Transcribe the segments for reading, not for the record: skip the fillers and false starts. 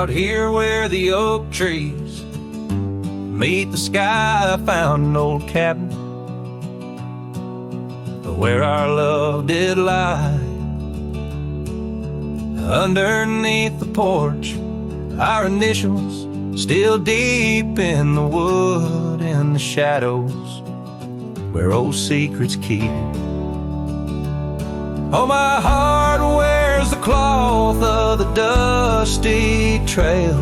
Out here where the oak trees meet the sky, I found an old cabin where our love did lie. Underneath the porch, our initials still deep in the wood, in the shadows where old secrets keep. Oh, my heart wears the cloth of the dusty trail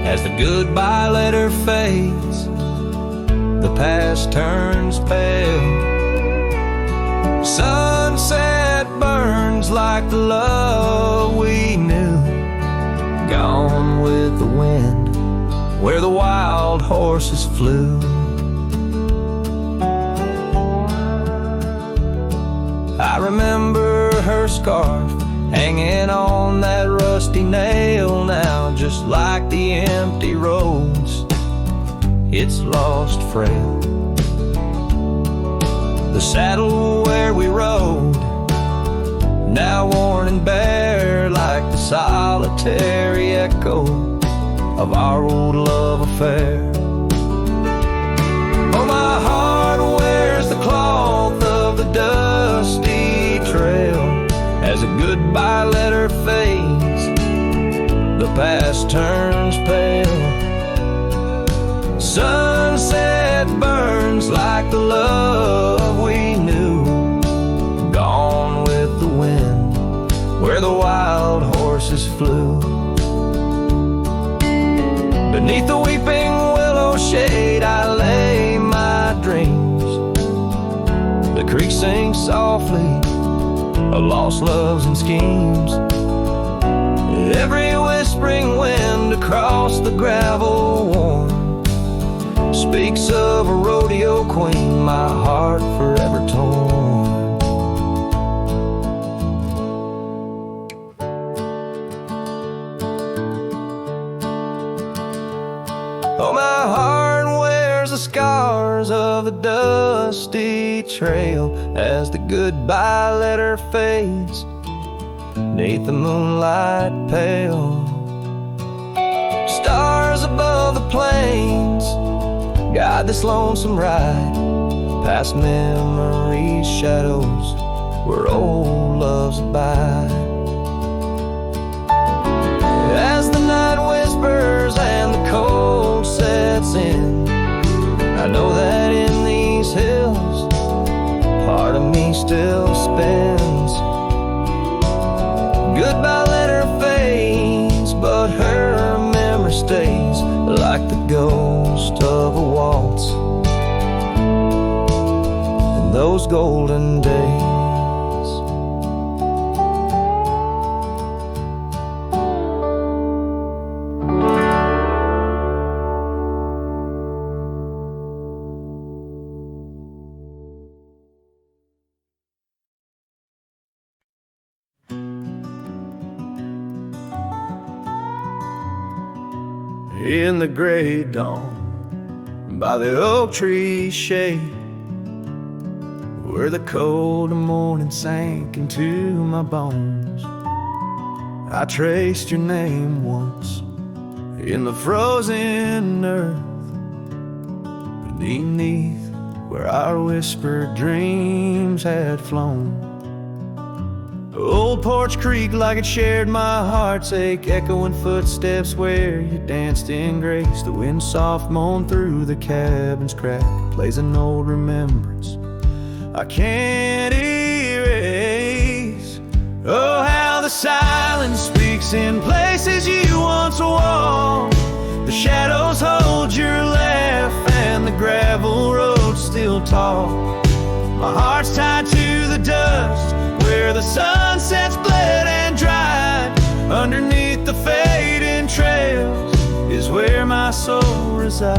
as the goodbye letter fades, the past turns pale. Sunset burns like the love we knew, gone with the wind where the wild horses flew. I remember her scarf hanging on that rusty nail now, just like the empty roads, it's lost frail. The saddle where we rode, now worn and bare like the solitary echo of our old love affair. Oh, my heart wears the cloth of the dusty trail as a goodbye letter fades, the past turns pale. Sunset burns like the love we knew, gone with the wind where the wild horses flew. Beneath the weeping willow shade I lay my dreams. The creek sings softly of lost loves and schemes. Every whispering wind across the gravel worn speaks of a rodeo queen, my heart forever torn. Oh, my heart wears the scars of the dusty trail as the goodbye letter fades, neath the moonlight pale. Stars above the plains guide this lonesome ride, past memories, shadows where old loves abide. As the night whispers and the cold sets in, I know that in these hills part of me still spins. Goodbye letter fades, but her memory stays like the ghost of a waltz in those golden days. In the gray dawn, by the oak tree shade, where the cold morning sank into my bones, I traced your name once in the frozen earth, beneath where our whispered dreams had flown. Old Porch Creek like it shared my heart's ache, echoing footsteps where you danced in grace. The wind soft moaned through the cabin's crack, plays an old remembrance I can't erase. Oh, how the silence speaks in places you once walked. The shadows hold your laugh and the gravel roads still talk. My heart's tied to the dust where the sunsets bled and dried. Underneath the fading trails is where my soul resides.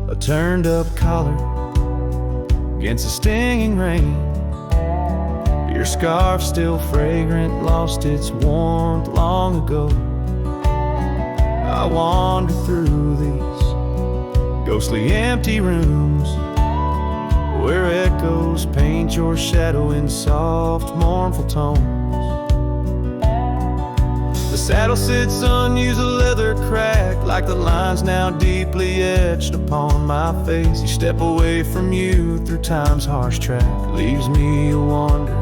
A turned up collar against the stinging rain, your scarf still fragrant, lost its warmth long ago. I wander through these ghostly empty rooms where echoes paint your shadow in soft mournful tones. saddle sits unused, a leather crack, like the lines now deeply etched upon my face. You step away from you through time's harsh track, leaves me a wander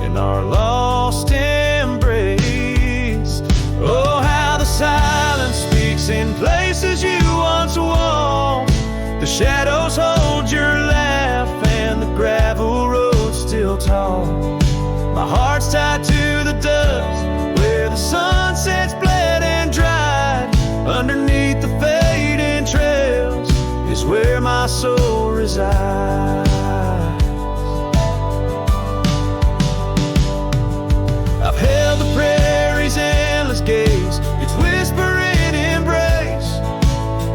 in our lost embrace. Oh, how the silence speaks in places you once walked. The shadows hold your laugh and the gravel road still tall. My heart's tied to the dust where the sunsets bled and dried. Underneath the fading trails is where my soul resides. I've held the prairie's endless gaze, its whispering embrace.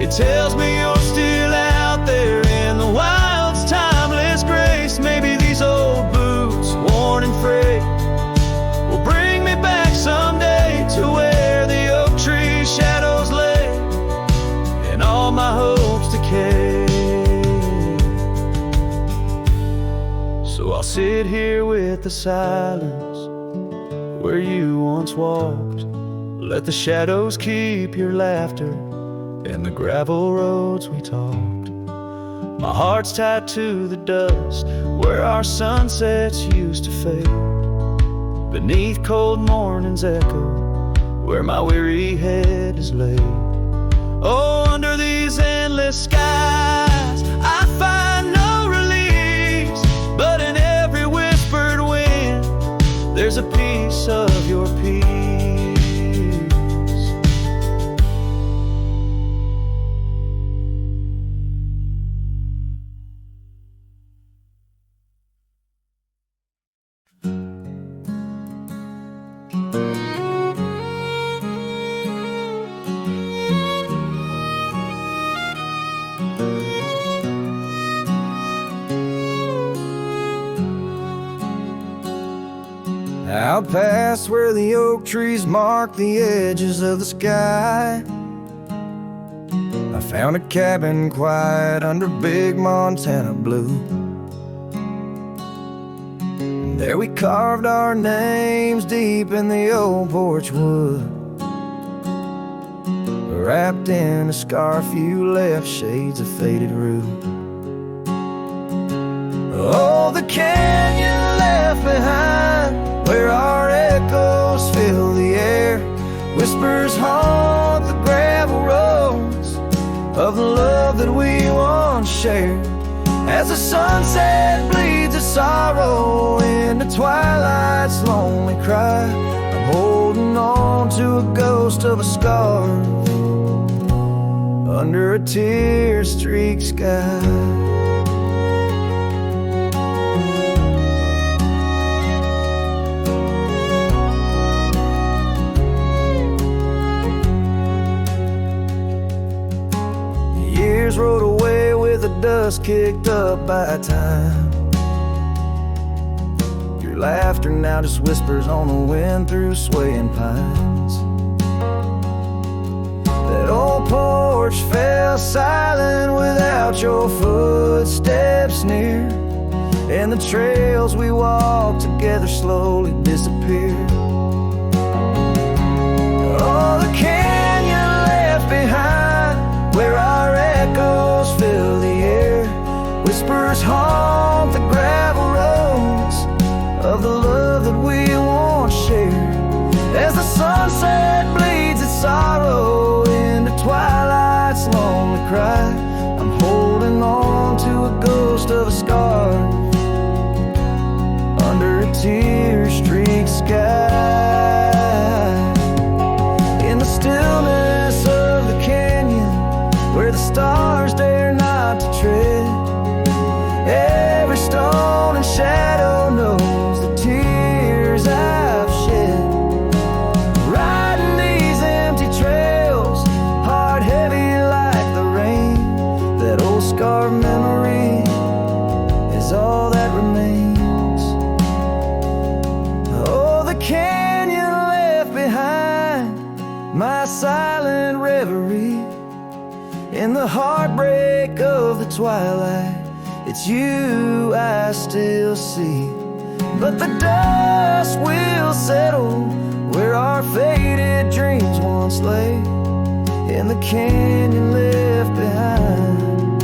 It tells me you're still out there in the wild's timeless grace. Maybe these old boots, worn and frayed, will bring me back someday to where the oak tree shadows lay and all my hopes decay. So I'll sit here with the silence where you once walked. Let the shadows keep your laughter and the gravel roads we talked. My heart's tied to the dust where our sunsets used to fade. Beneath cold morning's echo where my weary head is laid. Oh, under these endless skies I find no release, but in every whispered wind there's a piece of your peace. Out past where the oak trees mark the edges of the sky, I found a cabin quiet under big Montana blue. And there we carved our names deep in the old porch wood. Wrapped in a scarf you left shades of faded rue. Oh, the canyon left behind where our echoes fill the air. Whispers haunt the gravel roads of the love that we once shared. As the sunset bleeds its sorrow into twilight's lonely cry, I'm holding on to a ghost of a scar under a tear-streaked sky. Rode away with the dust kicked up by time. Your laughter now just whispers on the wind through swaying pines. That old porch fell silent without your footsteps near, and the trails we walked together slowly disappeared. Oh, the canyon left behind where our echoes fill the air. Whispers haunt the gravel roads of the love that we once shared. As the sunset bleeds its sorrow into twilight's lonely cry, I'm holding on to a ghost of a scar under a tear-streaked sky. In the stillness of the canyon where the stars dare not to tread, every stone and shadow knows the tears I've shed. Riding these empty trails, heart heavy like the rain, that old scarred memory is all that remains. Oh, the canyon left behind my silent reverie. In the heartbreak of the twilight, it's you I still see. But the dust will settle where our faded dreams once lay, in the canyon left behind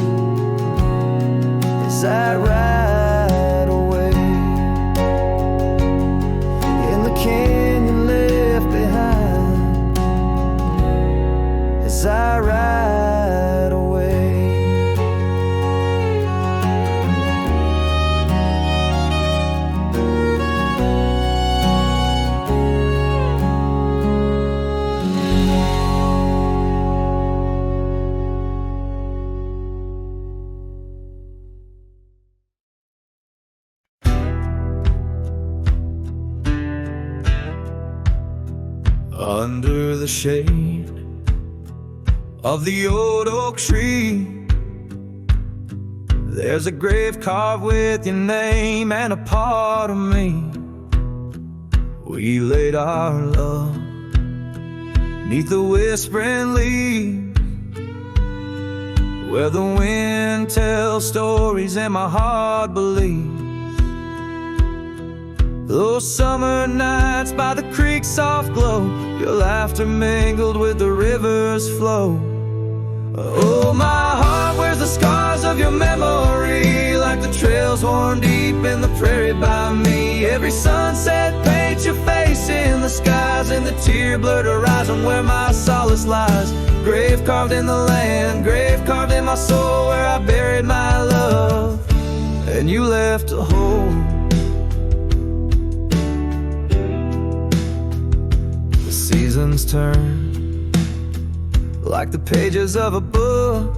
as I ride away. In the canyon left behind as I ride away. Under the shade of the old oak tree, there's a grave carved with your name and a part of me. We laid our love 'neath the whispering leaves, where the wind tells stories and my heart believes. Those summer nights by the creek's soft glow, your laughter mingled with the river's flow. Oh, my heart wears the scars of your memory, like the trails worn deep in the prairie by me. Every sunset paints your face in the skies, and the tear-blurred horizon where my solace lies. Grave carved in the land, grave carved in my soul, where I buried my love, and you left a hole. Seasons turn like the pages of a book,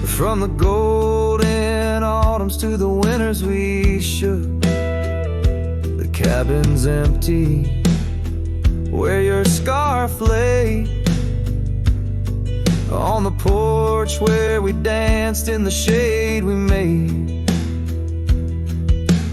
from the golden autumns to the winters we shook. The cabin's empty where your scarf lay, on the porch where we danced in the shade we made.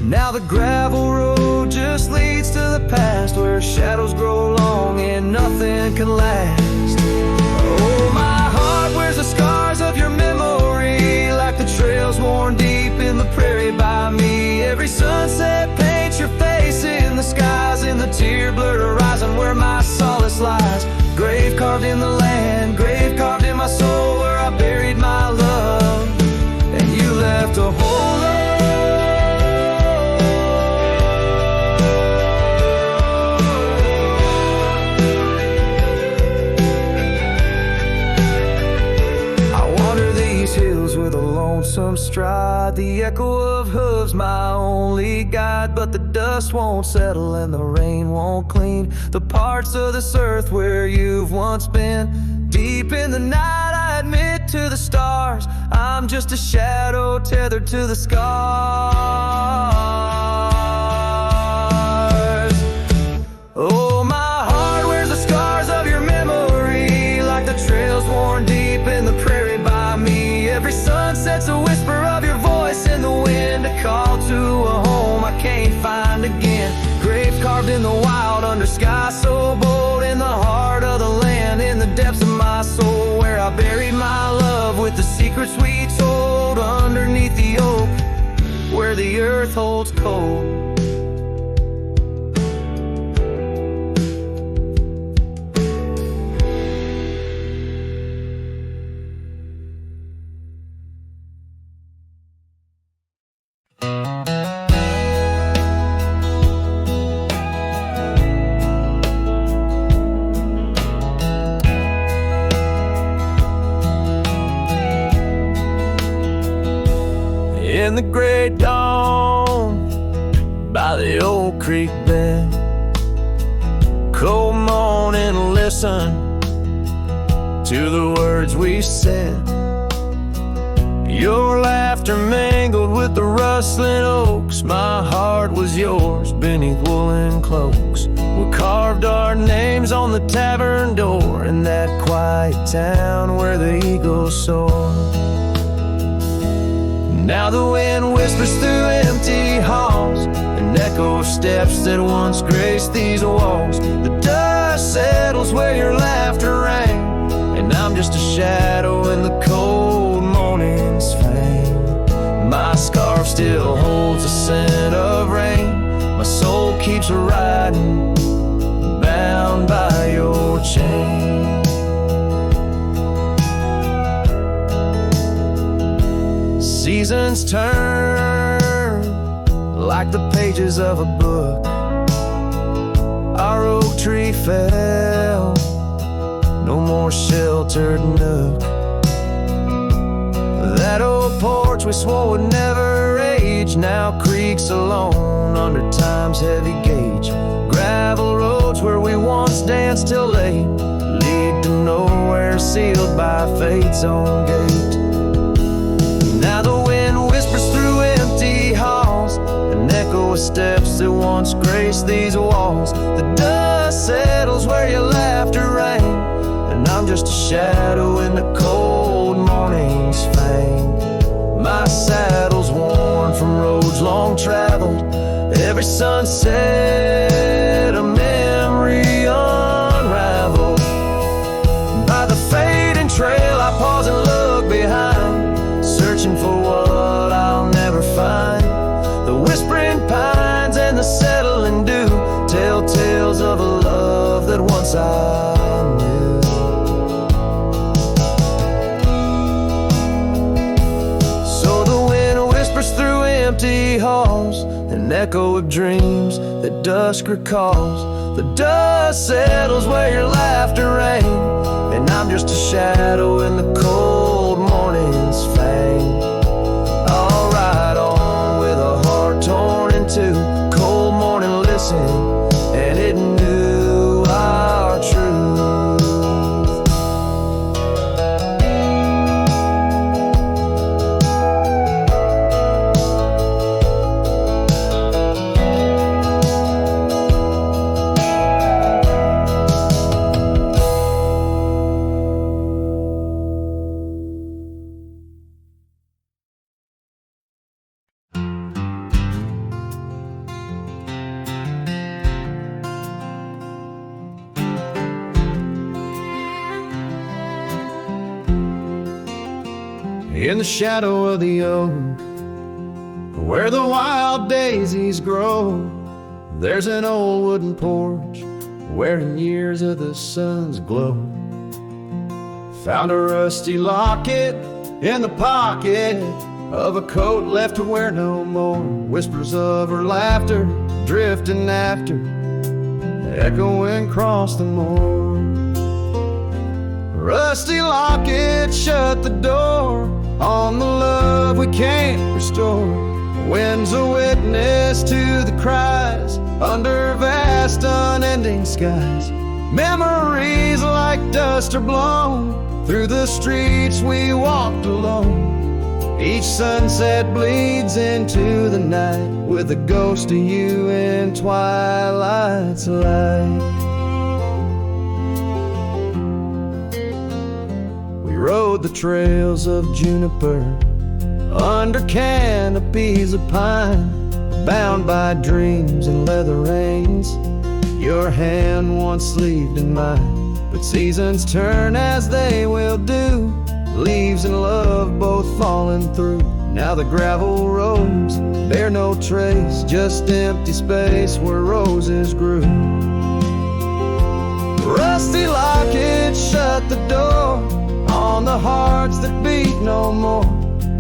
Now the gravel road just leads to the past, where shadows grow long and nothing can last. Oh, my heart wears the scars of your memory, like the trails worn deep in the prairie by me. Every sunset paints your face in the skies, in the tear-blurred horizon where my solace lies. Grave carved in the land, grave carved in my soul, where I buried my love, and you left a hole. With a lonesome stride, the echo of hooves my only guide. But the dust won't settle and the rain won't clean the parts of this earth where you've once been. Deep in the night I admit to the stars, I'm just a shadow tethered to the scars. Oh, my heart wears the scars of your memory, like the trails worn deep in the prairie by me. Every sunset's a whisper of your voice in the wind, a call to a home I can't find again. Grave carved in the wild under sky so bold, in the heart of the land, in the depths of my soul, where I buried my love with the secrets we told, underneath the oak where the earth holds cold. In the gray dawn by the old creek bed, cold morning, listen to the words we said. Your laughter mingled with the rustling oaks, my heart was yours beneath woolen cloaks. We carved our names on the tavern door, in that quiet town where the eagles soar. Now the wind whispers through empty halls, an echo of steps that once graced these walls. The dust settles where your laughter rang, and I'm just a shadow in the cold morning's fame. My scarf still holds the scent of rain, my soul keeps riding bound by your chain. Seasons turn like the pages of a book. Our oak tree fell, no more sheltered nook. That old porch we swore would never age now creaks alone under time's heavy gauge. Gravel roads where we once danced till late lead to nowhere, sealed by fate's own gate. Now the wind whispers through empty halls, an echo of steps that once graced these walls. The dust settles where your laughter rang, and I'm just a shadow in the cold morning's fang. My saddle's worn from roads long traveled, every sunset a memory unraveled. By the fading trail I pause and look behind, searching for what I'll never find. The whispering pines and the settling dew tell tales of a love that once I knew. So the wind whispers through empty halls, an echo of dreams that dusk recalls. The dust settles where your laughter rang, and I'm just a shadow in the cold morning's fang. I'll ride on with a heart torn in two. Cold morning listened, and it knew our truth. In the shadow of the oak, where the wild daisies grow, there's an old wooden porch wearing years of the sun's glow. Found a rusty locket in the pocket of a coat left to wear no more. Whispers of her laughter drifting after, echoing across the moor. Rusty locket shut the door on the love we can't restore. Wind's a witness to the cries under vast unending skies. Memories like dust are blown through the streets we walked alone. Each sunset bleeds into the night with a ghost of you in twilight's light. Rode the trails of juniper under canopies of pine, bound by dreams and leather reins. Your hand once sleeved in mine, but seasons turn as they will do. Leaves and love both falling through. Now the gravel roads bear no trace, just empty space where roses grew. Rusty locket shut the door on the hearts that beat no more.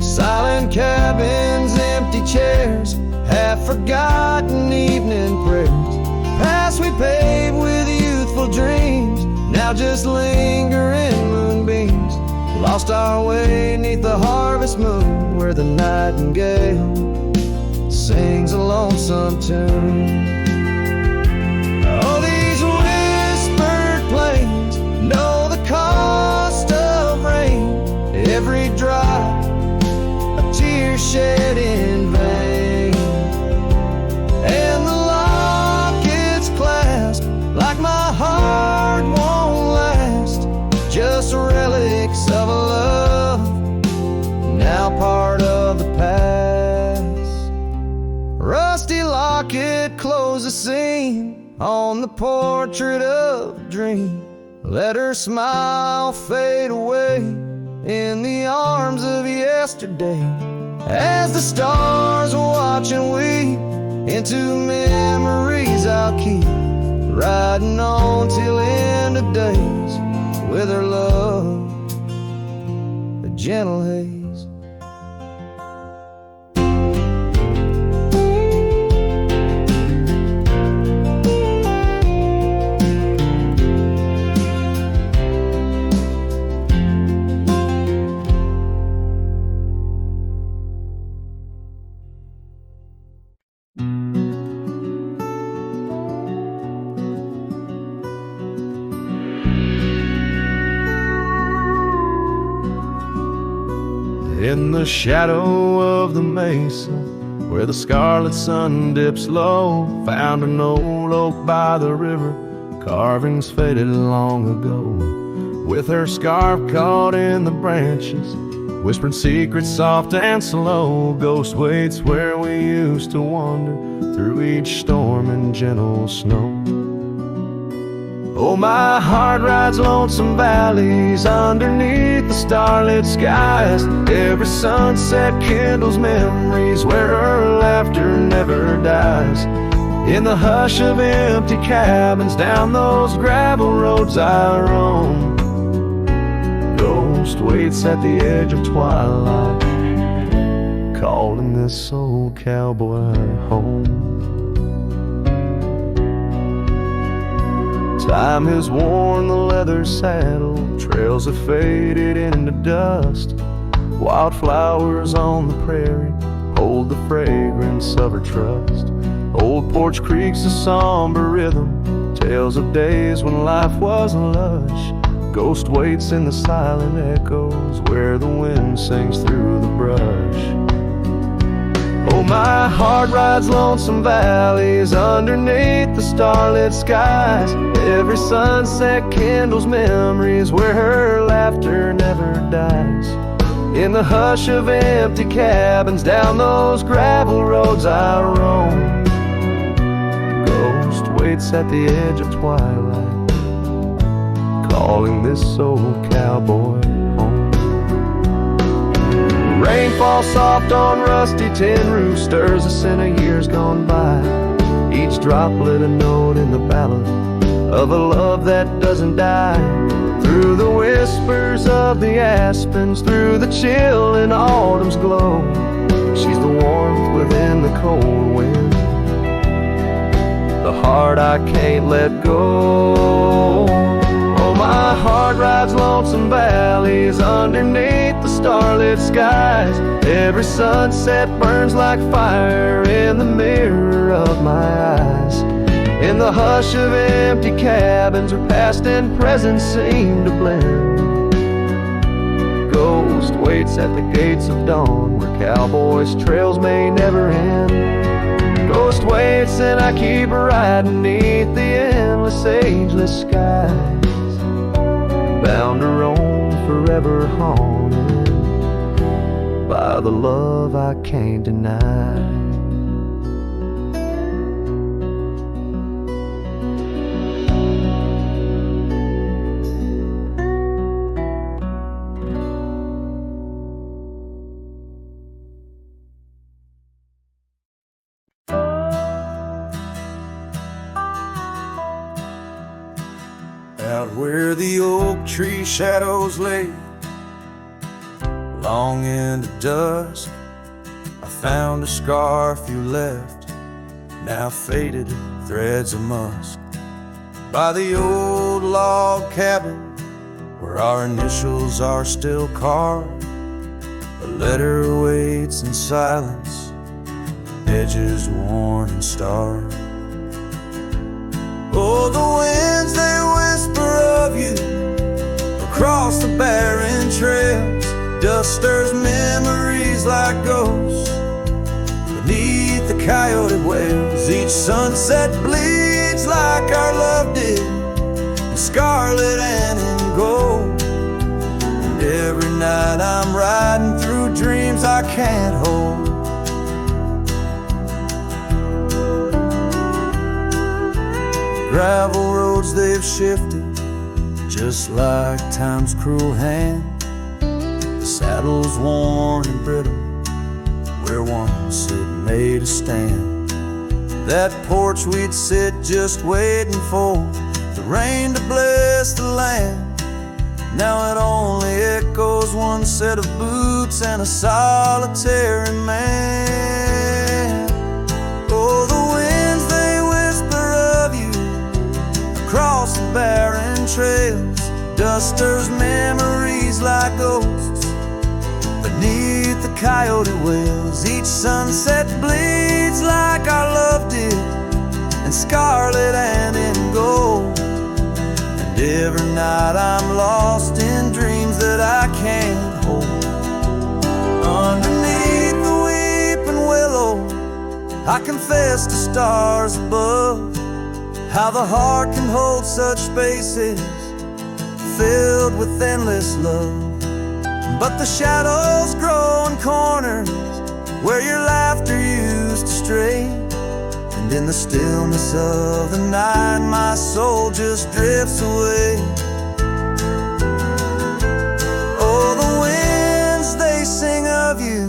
Silent cabins, empty chairs, half-forgotten evening prayers. Past we paved with youthful dreams, now just linger in moonbeams. Lost our way 'neath the harvest moon, where the nightingale sings a lonesome tune. Oh, these whispered plains know the cost of rain, every drop a tear shed in vain. And the locket's clasp like my heart won't last, just relics of a love now part of the past. Rusty locket close the scene on the portrait of a dream. Let her smile fade away in the arms of yesterday, as the stars watch and weep into memories I'll keep. riding on till end of days with her love, a gentle haze. In the shadow of the mesa, where the scarlet sun dips low, found an old oak by the river, carvings faded long ago. With her scarf caught in the branches, whispering secrets soft and slow, ghost waits where we used to wander through each storm and gentle snow. Oh, my heart rides lonesome valleys underneath the starlit skies. Every sunset kindles memories where her laughter never dies. In the hush of empty cabins, down those gravel roads I roam, ghost waits at the edge of twilight, calling this old cowboy home. Time has worn the leather saddle, trails have faded into dust. Wildflowers on the prairie hold the fragrance of her trust. Old Porch Creek's a somber rhythm, tales of days when life was lush. Ghost waits in the silent echoes where the wind sings through the brush. Oh, my heart rides lonesome valleys underneath the starlit skies. Every sunset kindles memories where her laughter never dies. In the hush of empty cabins, down those gravel roads I roam, ghost waits at the edge of twilight, calling this old cowboy home. Rain falls soft on rusty tin roofs, stirs us in a years gone by. Each droplet a note in the ballad of a love that doesn't die. Through the whispers of the aspens, through the chill in autumn's glow, she's the warmth within the cold wind, the heart I can't let go. Oh, my heart rides lonesome valleys underneath the starlit skies. Every sunset burns like fire in the mirror of my eyes. In the hush of empty cabins, where past and present seem to blend, ghost waits at the gates of dawn, where cowboys' trails may never end. Ghost waits and I keep riding beneath the endless, ageless skies, bound to roam forever, haunted by the love I can't deny. Out where the oak tree shadows lay, long into dusk, I found a scarf you left, now faded threads of musk. By the old log cabin, where our initials are still carved, a letter waits in silence, edges worn and starved. Oh, the winds, they whisper of you across the barren trails. Dust stirs memories like ghosts beneath the coyote wails. Each sunset bleeds like our love did, in scarlet and in gold. And every night I'm riding through dreams I can't hold. Gravel roads, they've shifted just like time's cruel hand. The saddle's worn and brittle where once it made a stand. That porch we'd sit just waiting for the rain to bless the land. Now it only echoes one set of boots and a solitary man. Oh, the winds, they whisper of you across the barren trails. Dust stirs memories like ghosts beneath the coyote wails. Each sunset bleeds like our love did, in scarlet and in gold. And every night I'm lost in dreams that I can't hold. Underneath the weeping willow, I confess to stars above how the heart can hold such spaces filled with endless love. But the shadows grow in corners where your laughter used to stray. And in the stillness of the night, my soul just drifts away. Oh, the winds, they sing of you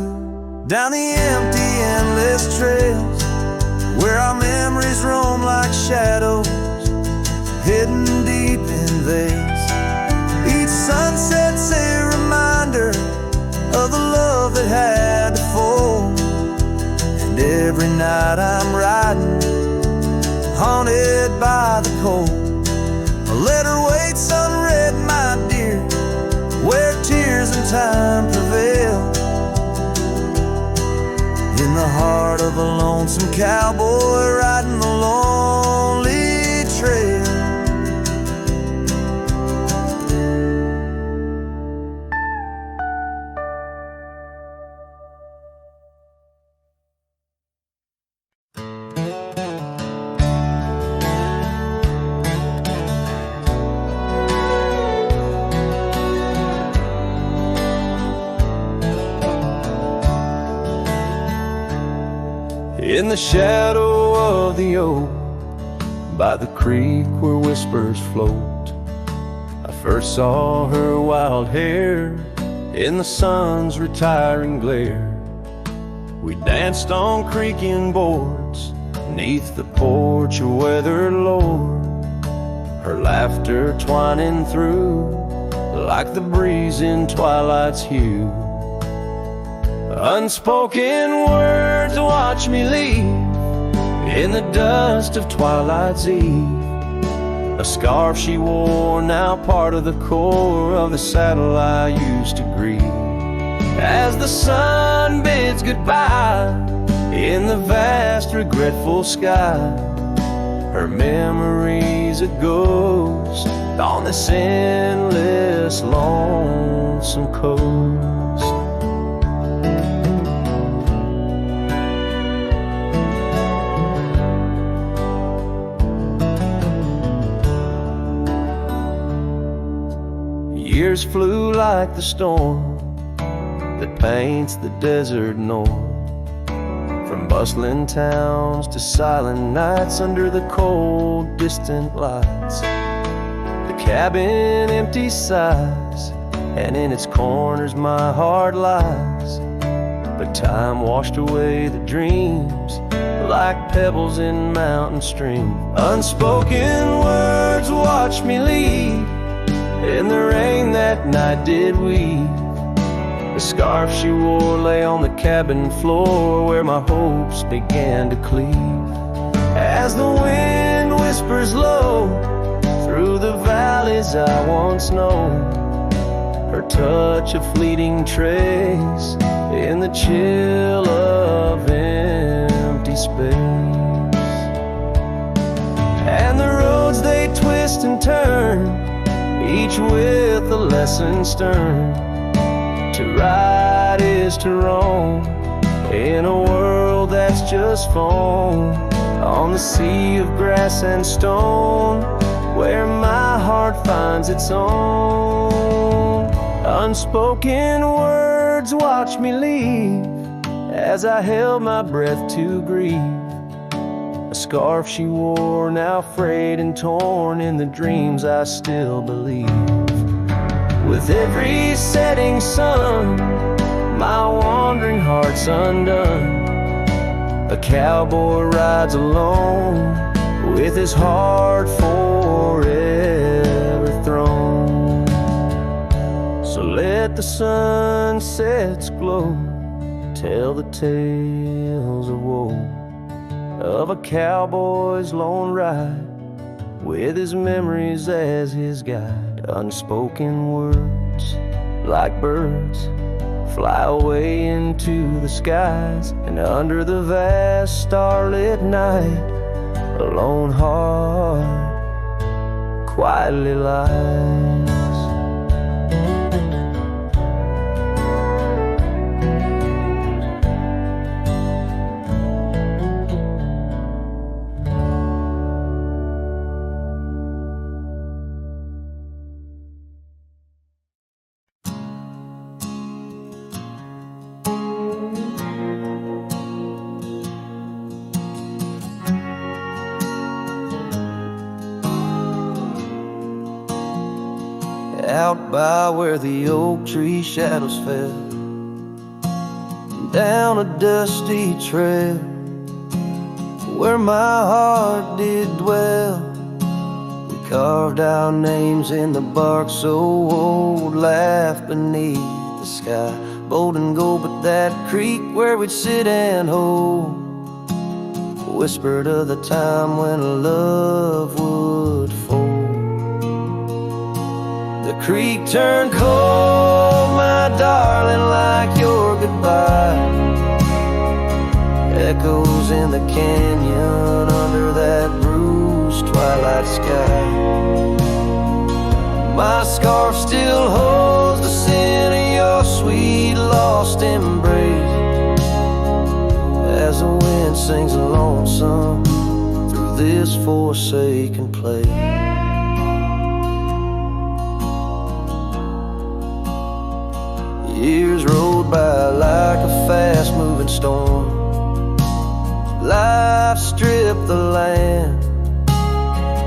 down the empty, endless trails where our memories roam like shadows hidden deep in veils. Each sunset's a reminder of the love that had to fall. And every night I'm riding, haunted by the cold. A letter waits unread, my dear, where tears and time prevail. In the heart of a lonesome cowboy riding the lonely trail. In the shadow of the oak, by the creek where whispers float, I first saw her wild hair in the sun's retiring glare. We danced on creaking boards neath the porch of weathered lore, her laughter twining through like the breeze in twilight's hue. Unspoken words watch me leave in the dust of twilight's eve. A scarf she wore, now part of the core of the saddle I used to grieve. As the sun bids goodbye in the vast regretful sky, her memory's a ghost on this endless lonesome coast. Years flew like the storm that paints the desert north, from bustling towns to silent nights under the cold, distant lights. The cabin empty sighs, and in its corners my heart lies. But time washed away the dreams like pebbles in mountain stream. Unspoken words watch me leave in the rain that night did weave. The scarf she wore lay on the cabin floor where my hopes began to cleave. As the wind whispers low through the valleys I once known, her touch a fleeting trace in the chill of empty space. And the roads they twist and turn, each with a lesson stern. To ride is to roam in a world that's just foam, on the sea of grass and stone where my heart finds its own. Unspoken words watch me leave as I held my breath to grieve. A scarf she wore, now frayed and torn in the dreams I still believe. With every setting sun, my wandering heart's undone. A cowboy rides alone with his heart forever thrown. So let the sunsets glow, tell the tales of woe, of a cowboy's lone ride with his memories as his guide. Unspoken words like birds fly away into the skies, and under the vast starlit night a lone heart quietly lies. Out by where the oak tree shadows fell, down a dusty trail where my heart did dwell, we carved our names in the bark so old, laughed beneath the sky, bold and gold. But that creek where we'd sit and hold whispered of the time when love would fold. The creek turned cold, my darling, like your goodbye. Echoes in the canyon under that bruised twilight sky. My scarf still holds the scent of your sweet lost embrace, as the wind sings a lonesome through this forsaken place. Years rolled by like a fast-moving storm. Life stripped the land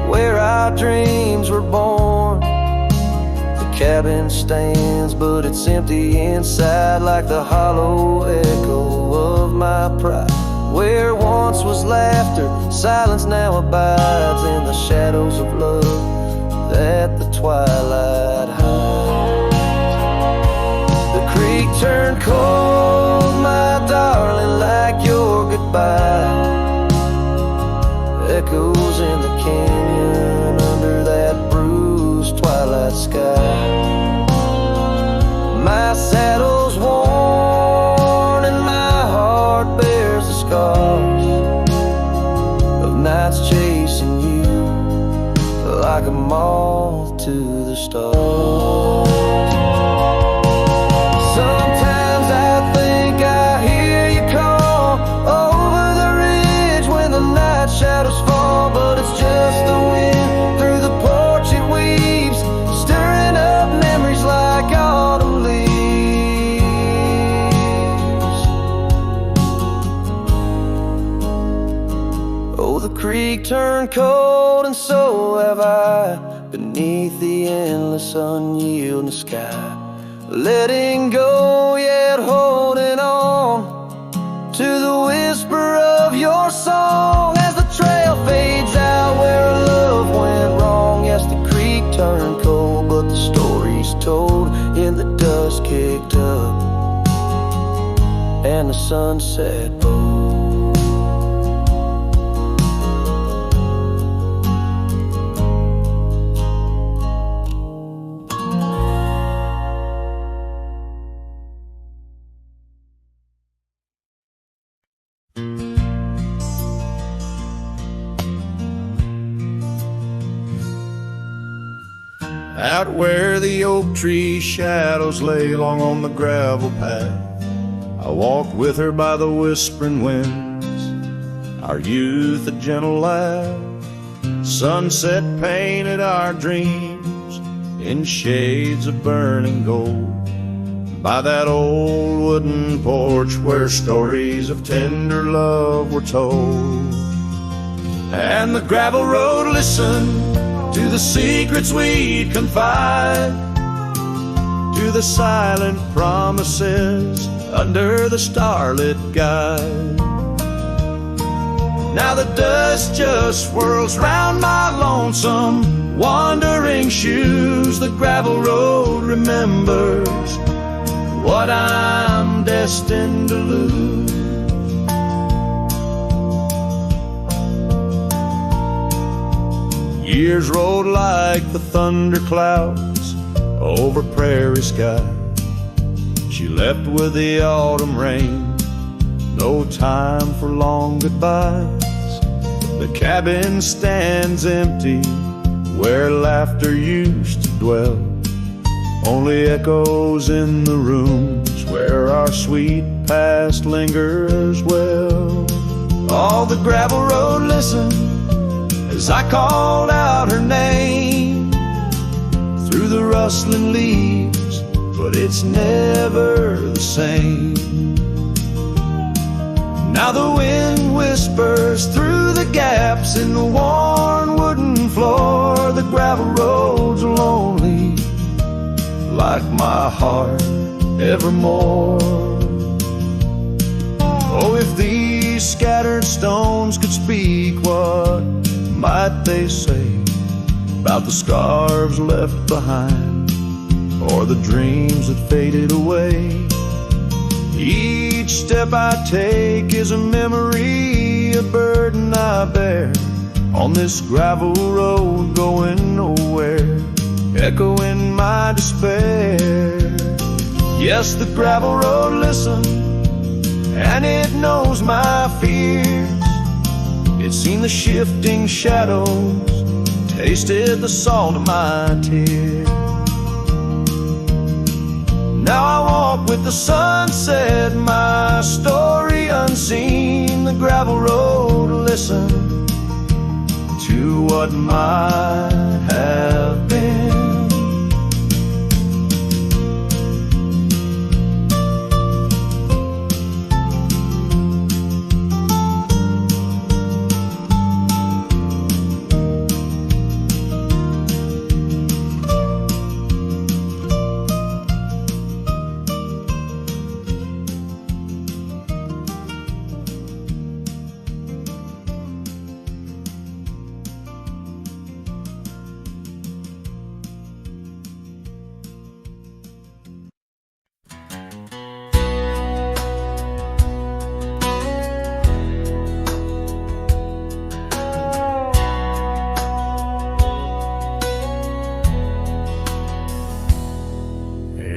where our dreams were born. The cabin stands, but it's empty inside, like the hollow echo of my pride. Where once was laughter, silence now abides in the shadows of love that the twilight hides. The creek turned cold, my darling, like your goodbye. Echoes in the canyon under that bruised twilight sky. My saddle's worn and my heart bears the scars of nights chasing you like a moth to the stars. Sometimes I think I hear you call over the ridge when the night shadows fall, but it's just the wind through the porch it weaves, stirring up memories like autumn leaves. Oh, the creek turned cold and so have I, beneath the endless unyielding sky. Letting go yet holding on to the whisper of your song as the trail fades out where love went wrong. Yes, the creek turned cold, but the story's told in the dust kicked up and the sunset bold. Out where the oak tree shadows lay long on the gravel path, I walked with her by the whispering winds, our youth a gentle laugh. Sunset painted our dreams in shades of burning gold, by that old wooden porch where stories of tender love were told. And the gravel road listened to the secrets we'd confide, to the silent promises under the starlit guide. Now the dust just swirls round my lonesome wandering shoes. The gravel road remembers what I'm destined to lose. Years rolled like the thunder clouds over prairie sky. She left with the autumn rain, no time for long goodbyes. The cabin stands empty where laughter used to dwell, only echoes in the rooms where our sweet past lingers well. All the gravel road listened as I called out her name through the rustling leaves, but it's never the same. Now the wind whispers through the gaps in the worn wooden floor. The gravel road's lonely, like my heart evermore. Oh, if these scattered stones could speak, what might they say about the scars left behind, or the dreams that faded away? Each step I take is a memory, a burden I bear on this gravel road going nowhere, echoing my despair. Yes, the gravel road listens, and it knows my fears. It's seen the shifting shadows, tasted the salt of my tears. Now I walk with the sunset, my story unseen. The gravel road listen to what might have been.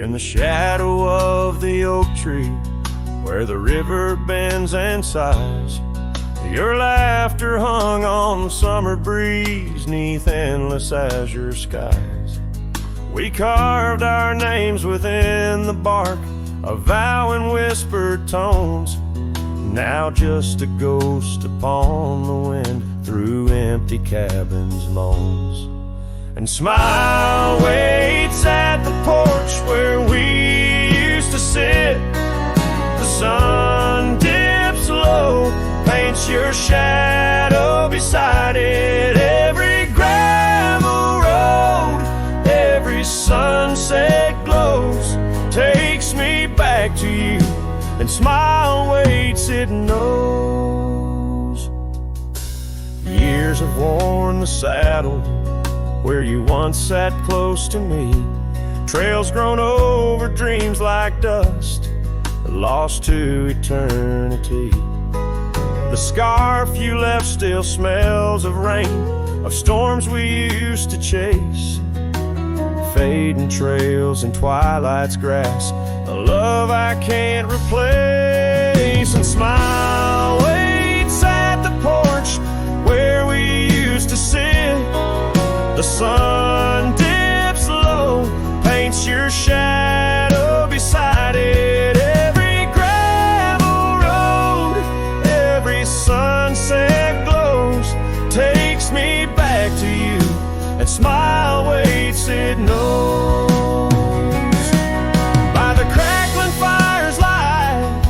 In the shadow of the oak tree, where the river bends and sighs, your laughter hung on the summer breeze, 'neath endless azure skies. We carved our names within the bark, a vow in whispered tones, now just a ghost upon the wind through empty cabins' moans. And smile waits at the porch where we used to sit. The sun dips low, paints your shadow beside it. Every gravel road, every sunset glows, takes me back to you. And smile waits, it knows. Years have worn the saddle where you once sat close to me. Trails grown over dreams like dust, lost to eternity. The scarf you left still smells of rain, of storms we used to chase, fading trails and twilight's grass, a love I can't replace. And smile waits at the porch where we used to sit. The sun dips low, paints your shadow beside it. Every gravel road, every sunset glows, takes me back to you. And smile waits, it knows. By the crackling fire's light,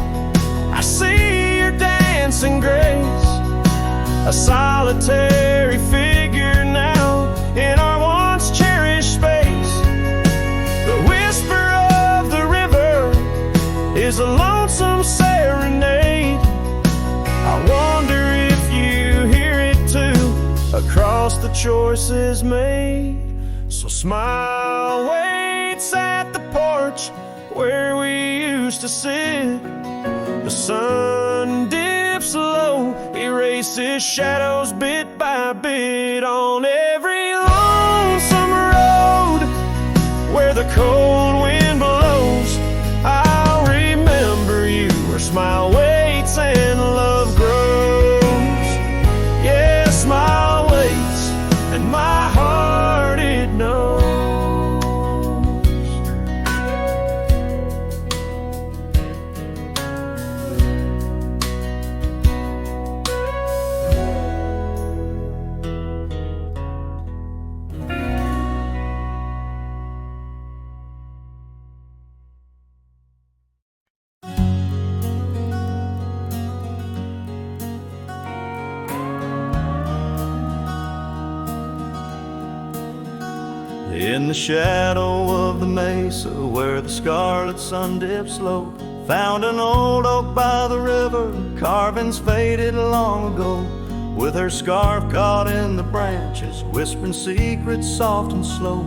I see your dancing grace, a solitary figure now in our once cherished space. The whisper of the river is a lonesome serenade. I wonder if you house the choice is made. So smile waits at the porch where we used to sit. The sun dips low, erases shadows bit by bit on every lonesome road where the cold wind blows. I'll remember you where smile waits and love grows. Yeah, smile waits and my heart it knows. In the shadow of the mesa where the scarlet sun dips low, found an old oak by the river, carvings faded long ago. With her scarf caught in the branches, whispering secrets soft and slow.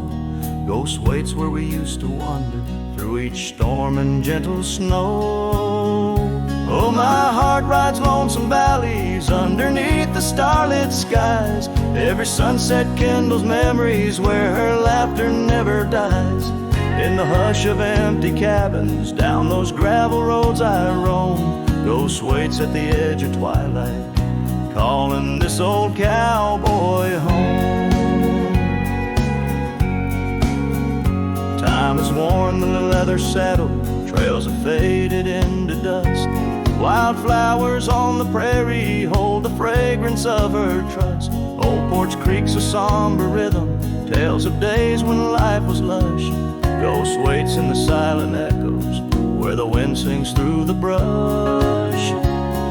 Ghost waits where we used to wander through each storm and gentle snow. Oh, my heart rides lonesome valleys underneath the starlit skies. Every sunset kindles memories where her laughter never dies. In the hush of empty cabins, down those gravel roads I roam. Ghost waits at the edge of twilight, calling this old cowboy home. Time has worn the leather saddle, trails have faded into dust. Wildflowers on the prairie hold the fragrance of her trust. Old porch creaks a somber rhythm, tales of days when life was lush. Ghost waits in the silent echoes where the wind sings through the brush.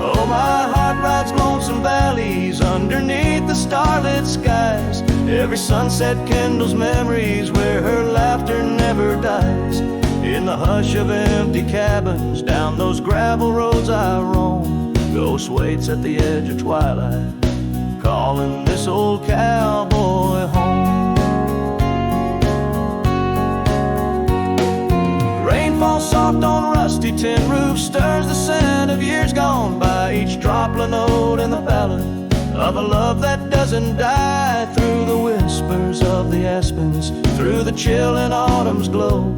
Oh, my heart rides lonesome valleys underneath the starlit skies. Every sunset kindles memories where her laughter never dies. In the hush of empty cabins, down those gravel roads I roam. Ghost waits at the edge of twilight, calling this old cowboy home. Rain falls soft on rusty tin roofs, stirs the scent of years gone by. Each droplet note in the ballad of a love that doesn't die. Through the whispers of the aspens, through the chill in autumn's glow,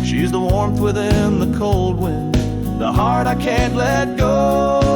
she's the warmth within the cold wind, the heart I can't let go.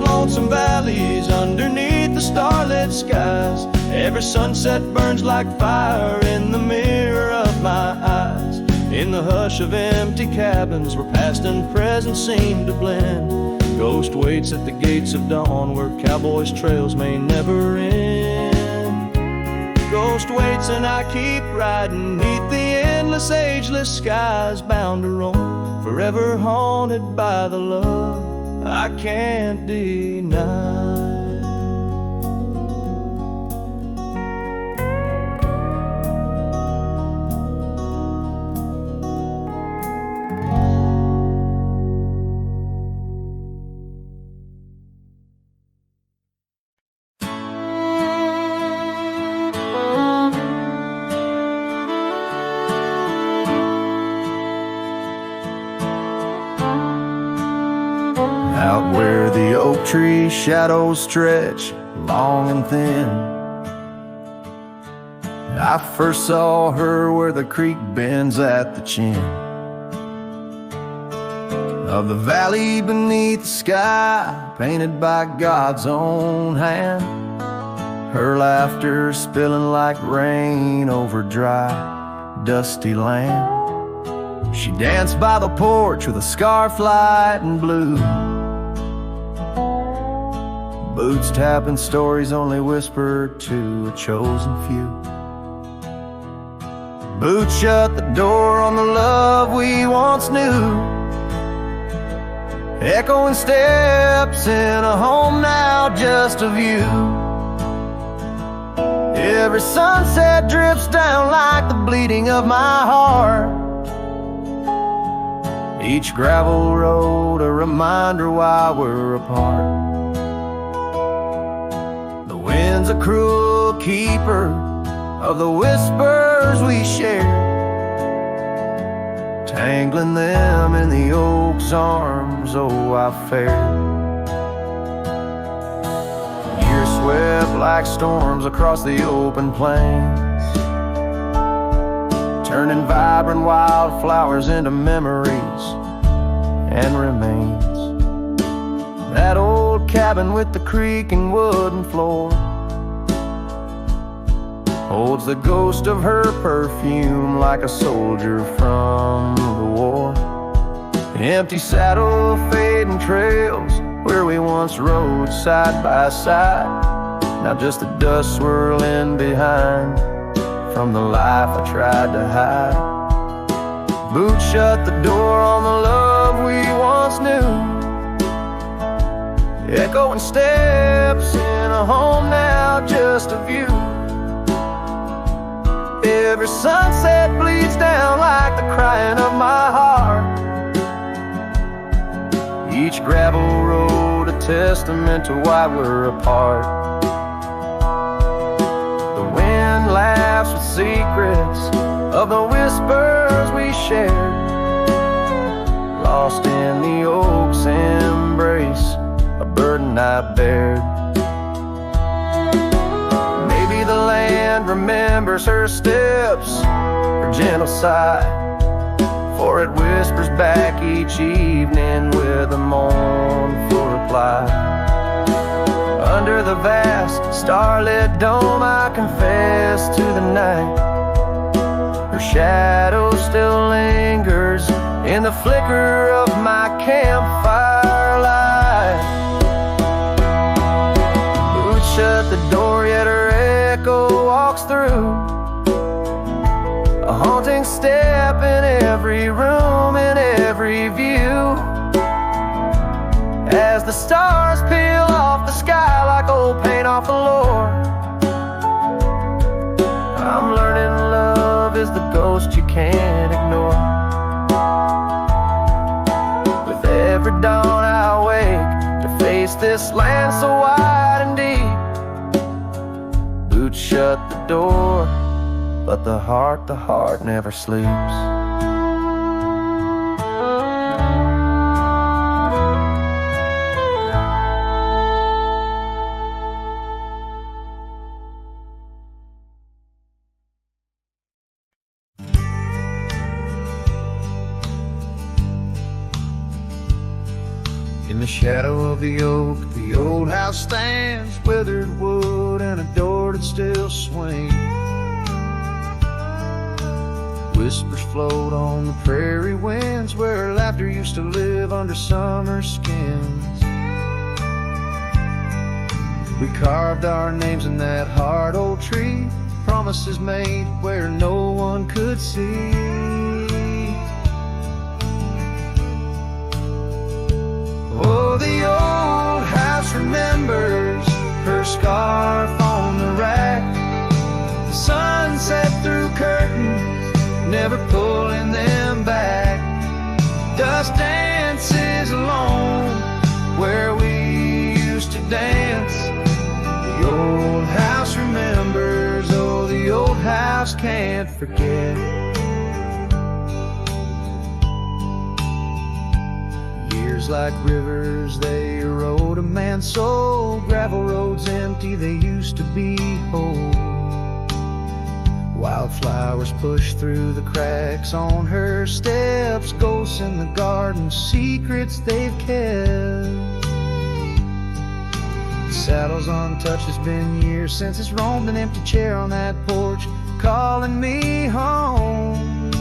Lonesome valleys underneath the starlit skies. Every sunset burns like fire in the mirror of my eyes. In the hush of empty cabins where past and present seem to blend, ghost waits at the gates of dawn where cowboys' trails may never end. Ghost waits and I keep riding neath the endless ageless skies, bound to roam, forever haunted by the love I can't deny. Out where the oak tree shadows stretch long and thin, I first saw her where the creek bends at the chin of the valley beneath the sky, painted by God's own hand. Her laughter spilling like rain over dry, dusty land. She danced by the porch with a scarf light and blue, boots tapping stories only whispered to a chosen few. Boot shut the door on the love we once knew. Echoing steps in a home now just of you. Every sunset drips down like the bleeding of my heart. Each gravel road a reminder why we're apart. The wind's a cruel keeper of the whispers we share, tangling them in the oak's arms, oh I fared. Years swept like storms across the open plains, turning vibrant wildflowers into memories and remains. That old cabin with the creaking wooden floor holds the ghost of her perfume like a soldier from the war. Empty saddle, fading trails where we once rode side by side, now just the dust swirling behind from the life I tried to hide. Boot shut the door on the love we once knew. Echoing steps in a home now just of you. Every sunset bleeds down like the crying of my heart. Each gravel road a testament to why we're apart. The wind laughs with secrets of the whispers we shared, lost in the oak's embrace, a burden I bared. Maybe the land remembers her steps, her gentle sigh, for it whispers back each evening with a mournful reply. Under the vast starlit dome I confess to the night, her shadow still lingers in the flicker of my campfire light. Boots shut the door yet her echo walks through, a haunting step in every room, in every view. As the stars peel off the sky like old paint off the floor, I'm learning love is the ghost you can't ignore. With every dawn I wake to face this land so wide and deep. Boots shut the door, but the heart never sleeps. In the shadow of the oak, the old house stands, withered wood and a door that still swings. Whispers float on the prairie winds where laughter used to live under summer skins. We carved our names in that hard old tree, promises made where no one could see. Oh, the old house remembers her scarf on the rack, the sunset through curtains, never pulling them back. Dust dances alone where we used to dance. The old house remembers, oh, the old house can't forget. Years like rivers, they erode a man's soul. Gravel roads empty, they used to be whole. Wildflowers push through the cracks on her steps, ghosts in the garden, secrets they've kept. The saddle's untouched, it's been years since it's roamed, an empty chair on that porch calling me home.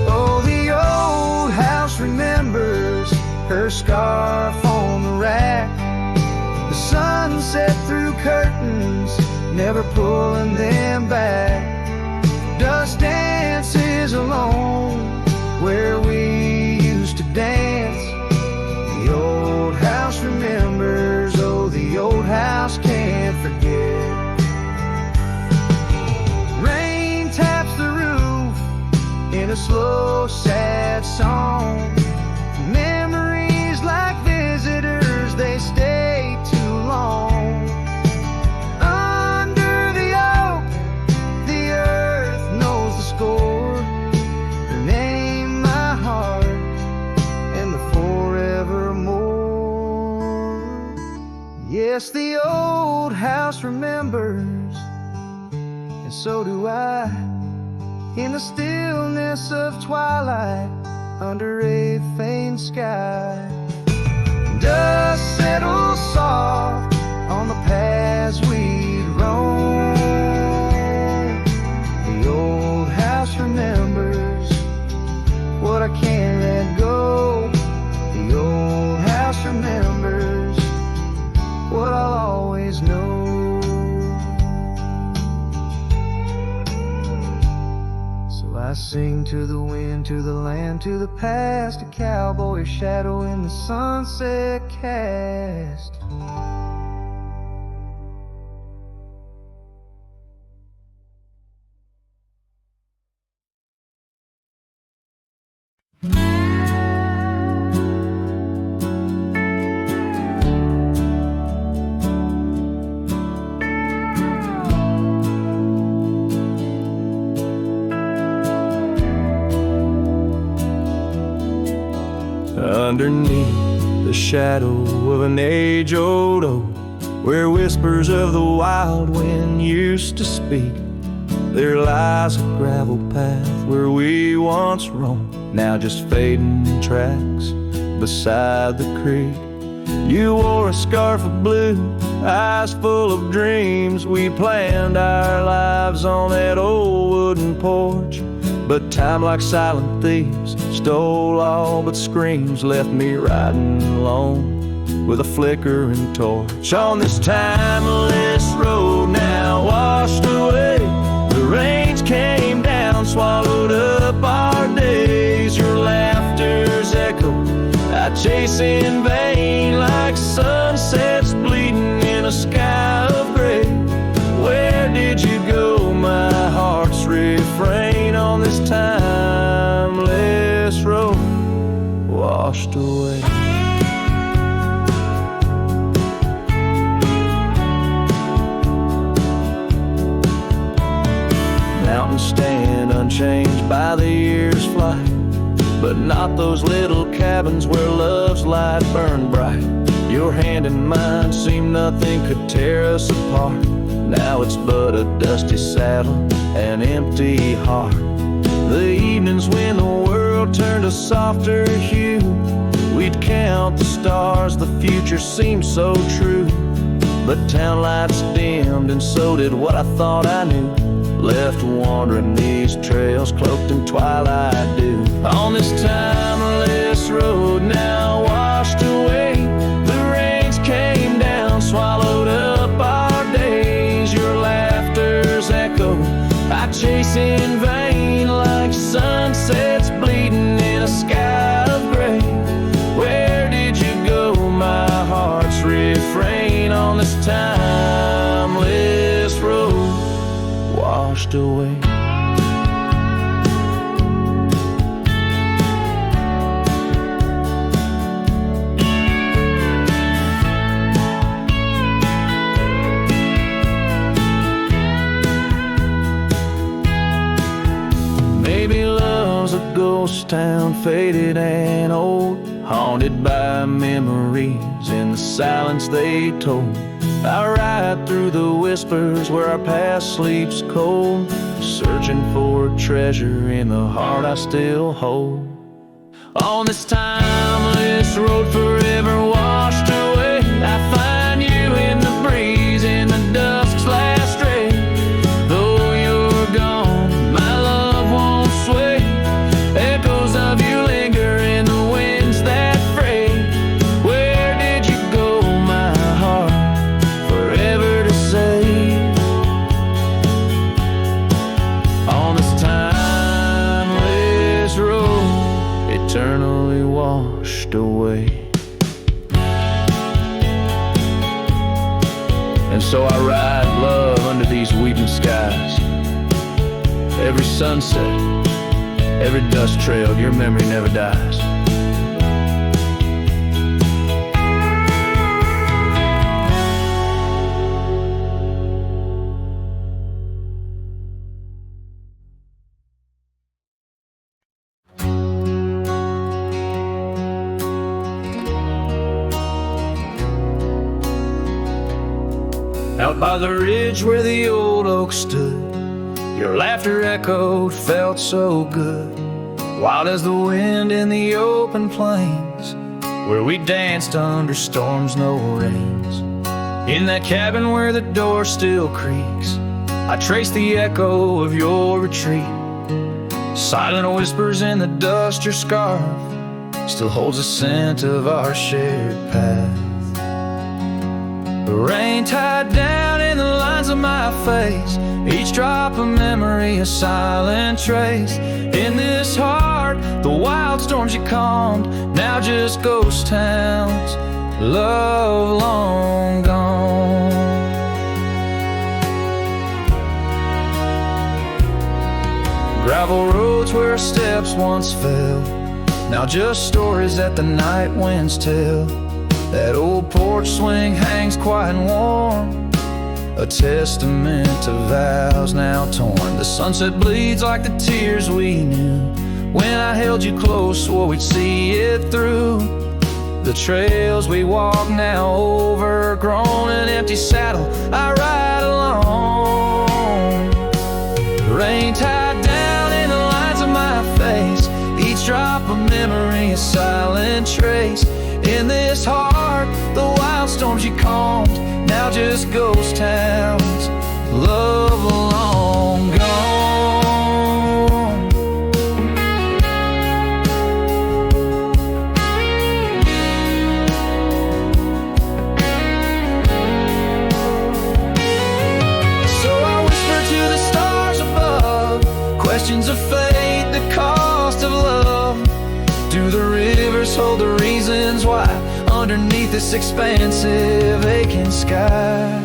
Oh, the old house remembers her scarf on the rack, the sunset through curtains, never pulling them back. Dust dances alone where we used to dance. The old house remembers, oh, the old house can't forget. Rain taps the roof in a slow, sad song. Memories like visitors, they stay too long. Under the oak, the earth knows the score. Her name, my heart, and the forevermore. Yes, the old house remembers, and so do I. In the stillness of twilight, under a faint sky, dust settles soft on the paths we'd roam. The old house remembers what I can't let go. The old house remembers what I'll always know. I sing to the wind, to the land, to the past, a cowboy shadow in the sunset cast. Underneath the shadow of an age-old oak, where whispers of the wild wind used to speak, there lies a gravel path where we once roamed, now just fading tracks beside the creek. You wore a scarf of blue, eyes full of dreams. We planned our lives on that old wooden porch, but time, like silent thieves, stole all but screams, left me riding alone with a flickering torch. On this timeless road now washed away, the rains came down, swallowed up our days. Your laughter's echo I chase in vain, like sunsets bleeding in a sky of gray. Where did you go, my heart's refrain, on this timeless road washed away? Mountains stand unchanged by the year's flight, but not those little cabins where love's light burned bright. Your hand in mine seemed nothing could tear us apart. Now it's but a dusty saddle, an empty heart. The evenings when the world turned a softer hue, we'd count the stars, the future seemed so true. But town lights dimmed, and so did what I thought I knew. Left wandering these trails, cloaked in twilight dew. On this timeless road now washed away, the rains came down, swallowed up our days. Your laughter's echo I chase in vain, like sunsets bleeding in a sky of gray. Where did you go, my heart's refrain, on this timeless road washed away? Maybe love's a ghost town, faded and old, haunted by memories in the silence they told. I ride through the whispers where our past sleeps cold, searching for a treasure in the heart I still hold. On this timeless road forever washed away, I find you in the breeze, in the dusk's last ray. Though you're gone, my love won't sway. Echoes of you linger in the winds that fray. Where did you go, my heart, forever to say? And so I ride love under these weeping skies. Every sunset, every dust trail, your memory never dies. Out by the ridge where the old oak stood, your laughter echoed, felt so good. Wild as the wind in the open plains, where we danced under storms, no rains. In that cabin where the door still creaks, I trace the echo of your retreat. Silent whispers in the dust, your scarf still holds the scent of our shared path. The rain tied down in the lines of my face, each drop of memory a silent trace. In this heart, the wild storms you calmed, now just ghost towns, love long gone. Gravel roads where our steps once fell, now just stories that the night winds tell. That old porch swing hangs quiet and warm, a testament to vows now torn. The sunset bleeds like the tears we knew when I held you close, swore we'd see it through. The trails we walk now overgrown, an empty saddle I ride alone. The rain tied down in the lines of my face, each drop of memory a silent trace. In this heart, the wild storms you calmed, now just ghost towns, love long gone. So I whisper to the stars above, questions of fate, the cost of love. Do the rivers hold the reasons why underneath this expansive aching sky?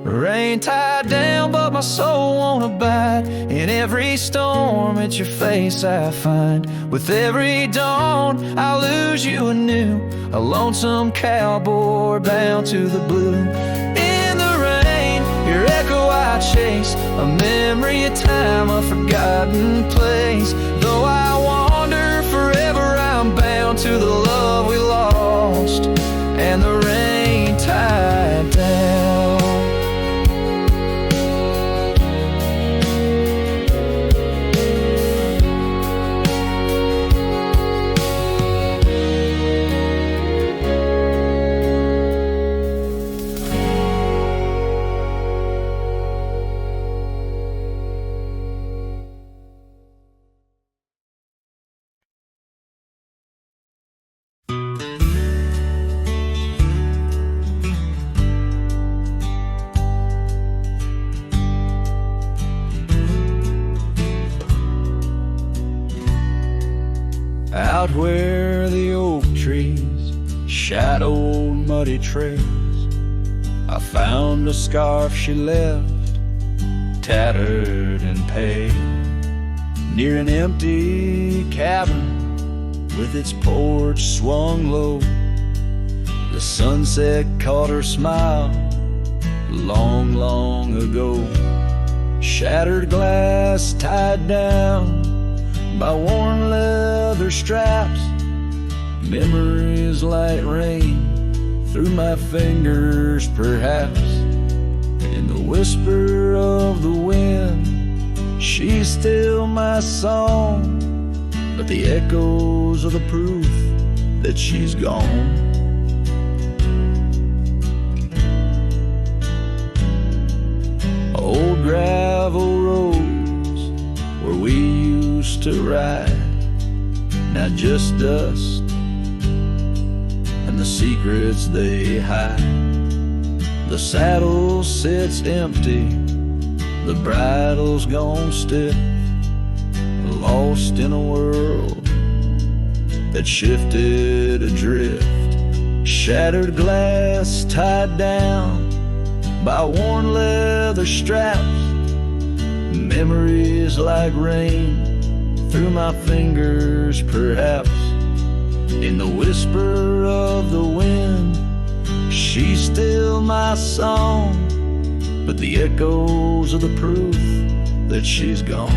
Rain tied down but my soul won't abide. In every storm it's your face I find. With every dawn I lose you anew, a lonesome cowboy bound to the blue. In the rain, your echo I chase, a memory of time, a forgotten place. Though I wander forever, I'm bound to the love we lost and the rain tied down. Out where the oak trees shadowed muddy trails, I found a scarf she left, tattered and pale, near an empty cabin with its porch swung low. The sunset caught her smile long, long ago. Shattered glass tied down by worn leather straps, memories like rain through my fingers perhaps. In the whisper of the wind, she's still my song, but the echoes are the proof that she's gone. Old gravel roads where we used to ride, now just dust and the secrets they hide. The saddle sits empty, the bridle's gone stiff, lost in a world that shifted adrift Shattered glass tied down by worn leather straps. Memories like rain through my fingers, perhaps. In the whisper of the wind, she's still my song, but the echoes are the proof that she's gone.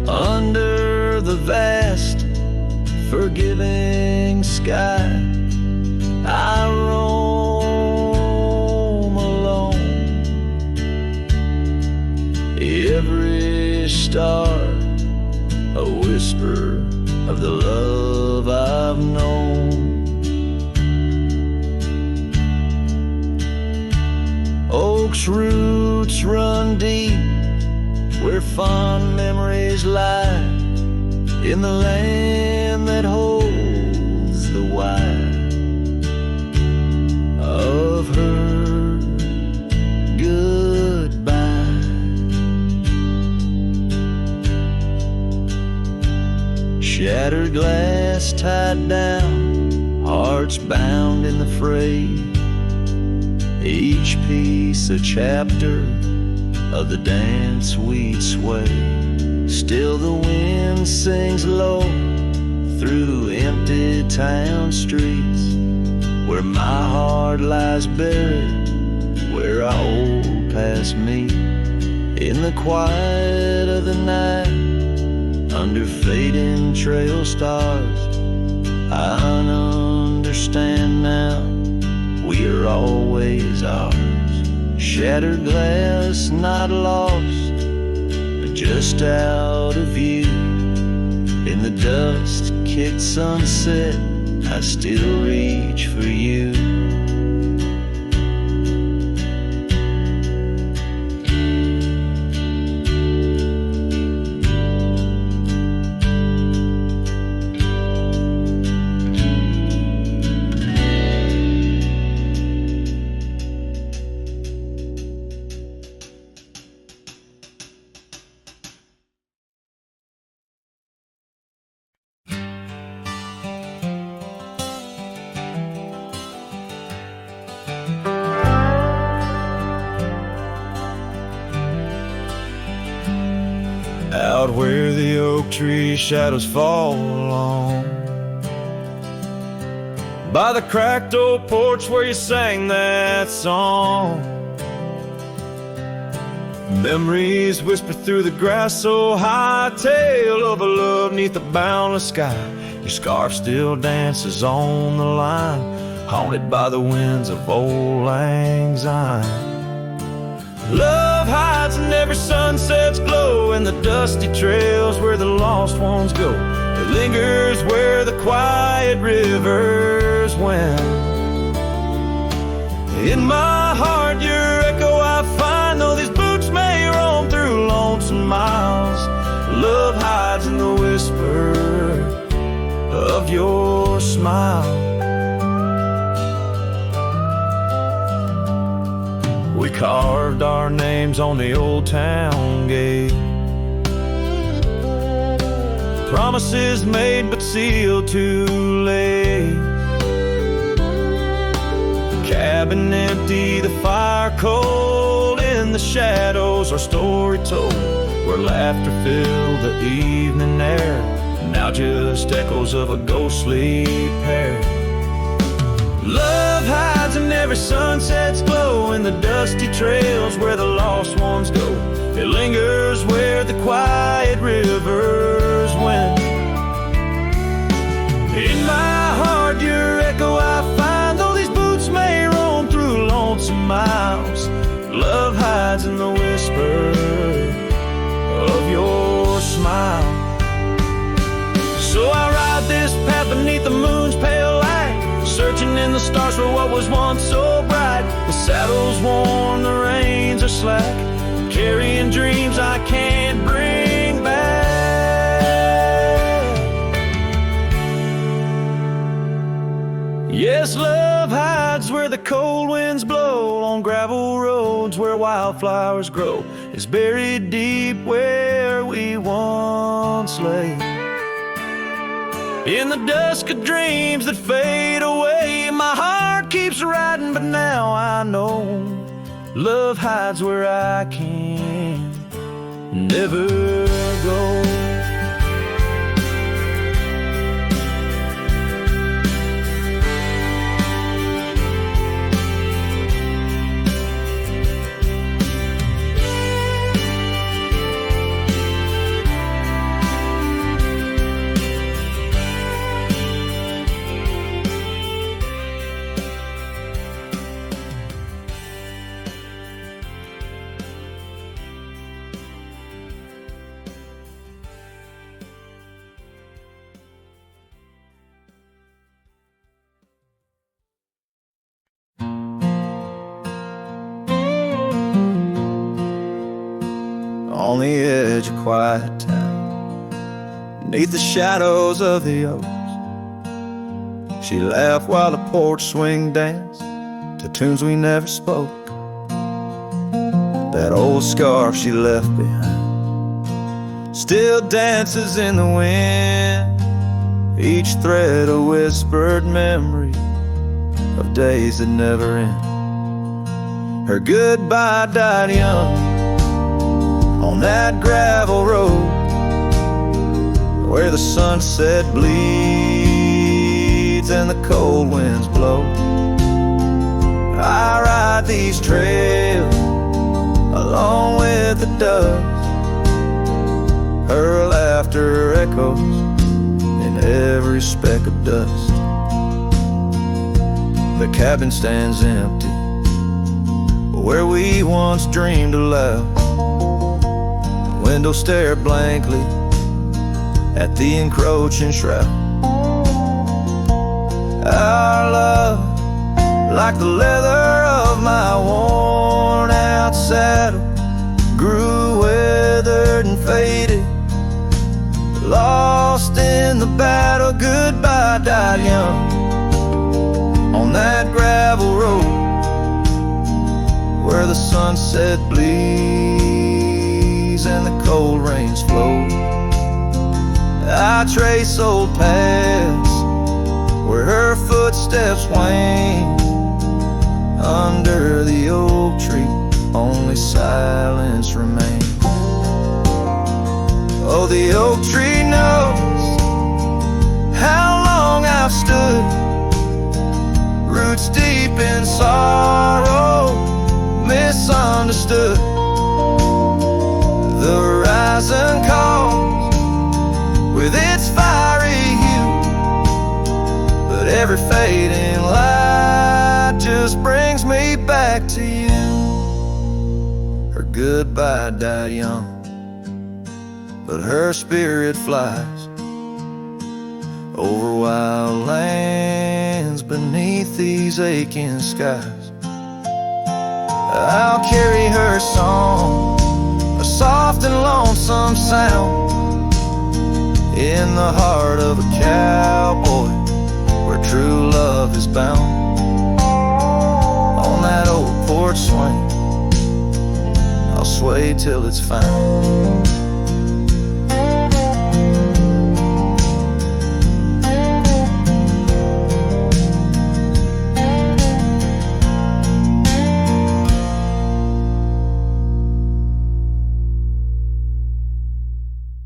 Under the vast, forgiving sky, I roam alone. Every star, a whisper of the love I've known. Oak's roots run deep where fond memories lie, in the land that holds the why of her goodbye. Shattered glass tied down, hearts bound in the fray, each piece a chapter of the dance we'd sway. Still the wind sings low through empty town streets, where my heart lies buried, where our old past meet. In the quiet of the night, under fading trail stars, I understand now, we are always ours. Shattered glass not lost, but just out of view. In the dust-kicked sunset, I still reach for you. Out where the oak tree shadows fall along, by the cracked old porch where you sang that song. Memories whisper through the grass so high, tale of a love neath the boundless sky. Your scarf still dances on the line, haunted by the winds of old lang syne. Love hides in every sunset's glow, and the dusty trails where the lost ones go. It lingers where the quiet rivers wend. In my heart your echo I find, though these boots may roam through lonesome miles. Love hides in the whisper of your smile. We carved our names on the old town gate, promises made but sealed too late. The cabin empty, the fire cold, in the shadows our story told, where laughter filled the evening air, now just echoes of a ghostly pair. Love hides in every sunset's glow, in the dusty trails where the lost ones go. It lingers where the quiet rivers wend. In my heart your echo I find, though these boots may roam through lonesome miles. Love hides in the whisper of your smile. So I ride this path beneath the moon's pale light, searching in the stars for what was once so bright. The saddle's worn, the reins are slack, carrying dreams I can't bring back. Yes, love hides where the cold winds blow, on gravel roads where wildflowers grow. It's buried deep where we once lay. In the dusk of dreams that fade away, my heart keeps riding, but now I know love hides where I can never go. On the edge of quiet town, beneath the shadows of the oaks, she laughed while the porch swing danced to tunes we never spoke. That old scarf she left behind still dances in the wind, each thread a whispered memory of days that never end. Her goodbye died young on that gravel road where the sunset bleeds and the cold winds blow. I ride these trails along with the dust. Her laughter echoes in every speck of dust. The cabin stands empty where we once dreamed aloud. Windows stare blankly at the encroaching shroud. Our love, like the leather of my worn out saddle, grew weathered and faded, lost in the battle. Goodbye died young on that gravel road where the sunset bleeds and the cold rains flow. I trace old paths where her footsteps wane. Under the oak tree only silence remains. Oh, the oak tree knows how long I've stood, roots deep in sorrow, misunderstood. The horizon calls with its fiery hue, but every fading light just brings me back to you. Her goodbye died young, but her spirit flies over wild lands beneath these aching skies. I'll carry her song, a soft and lonesome sound, in the heart of a cowboy where true love is bound. On that old porch swing, I'll sway till it's found.